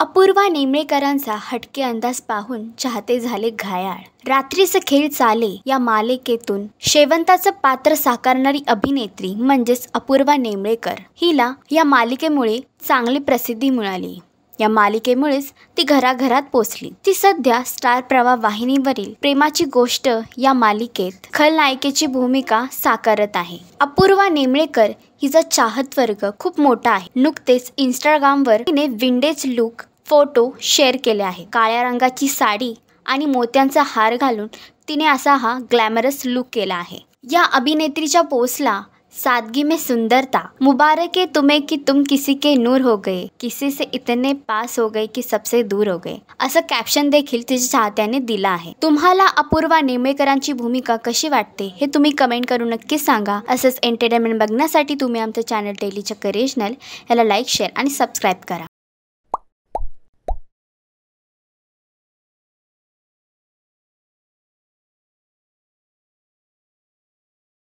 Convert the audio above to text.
अपूर्वा नेमळेकरांचा हटके अंदाज पाहून चाहते झाले घायाळ। रात्रीचे खेळ चाले या मालिकेतून शेवंताचं पात्र साकारणारी अभिनेत्री म्हणजेच अपूर्वा नेमळेकर हिला या मालिकेमुळे चांगली प्रसिद्धी मिळाली। या मालिकेमुळेच ती घराघरात पोचली। ती सध्या स्टार प्रवाह वाहिनीवरील प्रेमाची गोष्ट या मालिकेत खलनायिकेची भूमिका साकारत आहे। अपूर्वा नेमळेकर हिचा चाहत वर्ग खूप मोठा आहे। नुकतेच इंस्टाग्रामवर तिने विंडेज लुक फोटो शेअर केले आहे। काळ्या रंगाची साडी आणि मोत्यांचा हार घालून तिने असा हा ग्लॅमरस लुक केला आहे। या अभिनेत्रीच्या पोस्टला सादगी में सुंदरता, मुबारक है तुम्हें कि तुम किसी के नूर हो गए, किसी से इतने पास हो गए कि सबसे दूर हो गए, असं कॅप्शन देखील तिच्या चाहत्यांनी दिला आहे। तुम्हाला अपूर्वा नेमळेकरांची भूमिका कशी वाटते हे तुम्ही कमेंट करून नक्की सांगा। असंच एंटरटेनमेंट बघण्यासाठी तुम्ही आमचं चॅनल डेली चक्कर रिजनल याला लाईक, शेअर आणि सबस्क्राईब करा।